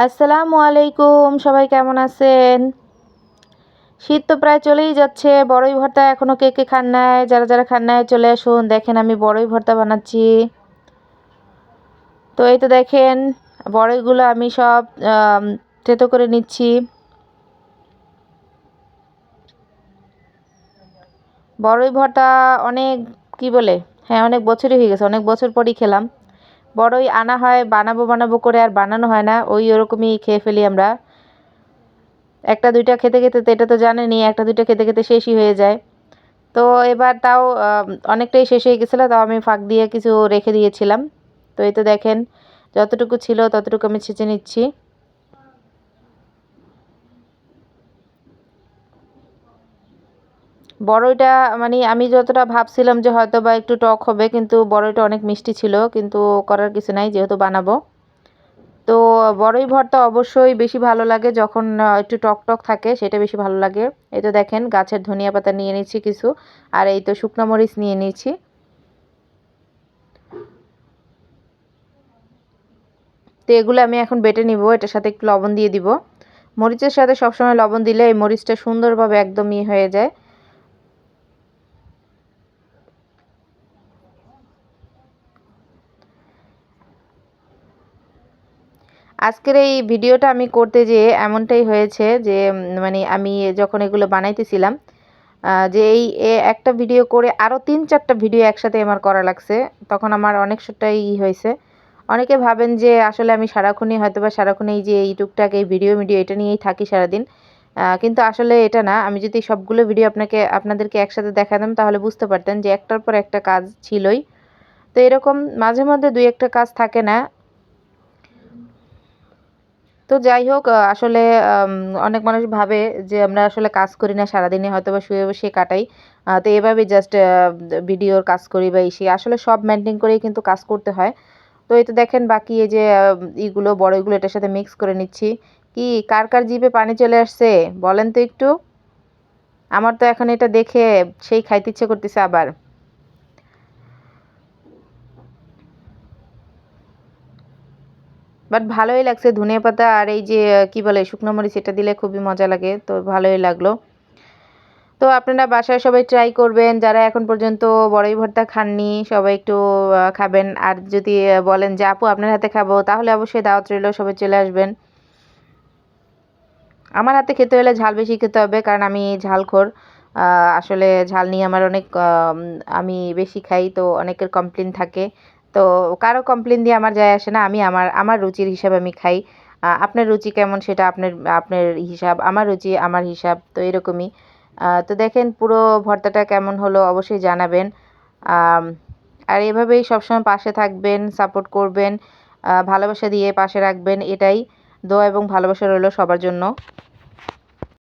আসসালামু আলাইকুম, সবাই কেমন আছেন? শীত তো প্রায় চলেই যাচ্ছে। বড়ই ভর্তা এখনো কে, কে খান নাই? যারা, যারা খান নাই চলে আসুন। দেখেন আমি বড়ই ভর্তা বানাচ্ছি। তো এই তো দেখেন বড়ইগুলো আমি সব থেতো করে নিচ্ছি। বড়ই ভর্তা অনেক কি বলে? হ্যাঁ, অনেক বছরই হয়ে গেছে। অনেক বছর পরই খেলাম। বড়ই আনা হয় বানাবো, বানাবো করে আর বানানো হয় না। ওরকমই খেয়ে ফেলি আমরা। ১টা ২টা খেতে, খেতে তো এটা তো জানেনই ১টা ২টা খেতে, খেতে শেষই হয়ে যায়। তো এবার তাও অনেকটাই শেষ হয়ে গেছিলো, তাও আমি ফাঁক দিয়ে কিছু রেখে দিয়েছিলাম। তো এই তো দেখেন যতটুকু ছিল ততটুকু আমি ছেঁচে নিচ্ছি। বড়ইটা মানে আমি যতটা ভাবছিলাম যে হয়তোবা একটু টক হবে, কিন্তু বড়ইটা অনেক মিষ্টি ছিল, কিন্তু করার কিছু নাই যেহেতু বানাবো। তো বড়ই ভর্তা অবশ্যই বেশি ভালো লাগে যখন একটু টক, টক থাকে, সেটা বেশি ভালো লাগে। এই তো দেখেন গাছের ধনিয়া পাতা নিয়ে নিচ্ছি কিছু, আর এই তো শুকনো মরিচ নিয়ে নিয়েছি। তো এগুলো আমি এখন বেটে নিব। এটার সাথে একটু লবণ দিয়ে দিব। মরিচের সাথে সবসময় লবণ দিলে এই মরিচটা সুন্দরভাবে একদম হয়ে যায়। আজকের এই ভিডিওটা আমি করতে যেয়ে এমনটাই হয়েছে যে মানে আমি যখন এগুলো বানাইতেছিলাম, যে একটা ভিডিও করে আরও ৩-৪টা ভিডিও একসাথে আমার করা লাগছে। তখন আমার অনেকটাই হয়েছে। অনেকে ভাবেন যে আসলে আমি সারাক্ষণই হয়তোবা সারাক্ষণ এই যে এই টুকটাক এই ভিডিও এটা নিয়েই থাকি সারাদিন। কিন্তু আসলে এটা না। আমি যদি সবগুলো ভিডিও আপনাদেরকে একসাথে দেখাতাম তাহলে বুঝতে পারতেন যে একটার পর একটা কাজ ছিলই। তো এরকম মাঝে মধ্যে ২-১টা কাজ থাকে না। তো যাই হোক আসলে অনেক মানুষ ভাবে যে আমরা আসলে কাজ করি না, সারাদিনে হয়তোবা শুয়ে বসে কাটাই। তো এভাবে জাস্ট ভিডিওর কাজ করি বা আসলে সব মেইনটেইন করেই কিন্তু কাজ করতে হয়। তো এই তো দেখেন বাকি এই যে বড়ইগুলো এটার সাথে মিক্স করে নিচ্ছি। কি কার, কার জিভে পানি চলে আসছে বলেন তো একটু? আমার তো এখন এটা দেখে সেই খাইতে ইচ্ছে করতেছে আবার। বাট ভালোই লাগছে ধনিয়াপাতা আর এই যে কি বলে শুকনো মরিচ এটা দিলে খুবই মজা লাগে। তো ভালোই লাগলো। তো আপনারা বাসায় সবাই ট্রাই করবেন। যারা এখন পর্যন্ত বড়ই ভর্তা খাননি সবাই একটু খাবেন। আর যদি বলেন যে আপু আপনার হাতে খাবো তাহলে অবশ্যই দাওয়াত রইলো, সবাই চলে আসবেন। আমার হাতে খেতে হলে ঝাল বেশি খেতে হবে, কারণ আমি ঝালখোর। আসলে ঝাল নিয়ে আমার অনেক আমি বেশি খাই, তো অনেকের কমপ্লেন থাকে। তো কারো কমপ্লেন দিয়ে আমার যায় আসে না। আমি আমার আমার রুচির হিসাবে আমি খাই। আপনার রুচি কেমন সেটা আপনার আপনার হিসাব, আমার রুচি আমার হিসাব, তো এরকমই। তো দেখেন পুরো ভর্তাটা কেমন হলো অবশ্যই জানাবেন। আম আর এভাবেই সবসময় পাশে থাকবেন, সাপোর্ট করবেন, ভালোবাসা দিয়ে পাশে রাখবেন, এটাই দোয়া এবং ভালোবাসা রইলো সবার জন্য।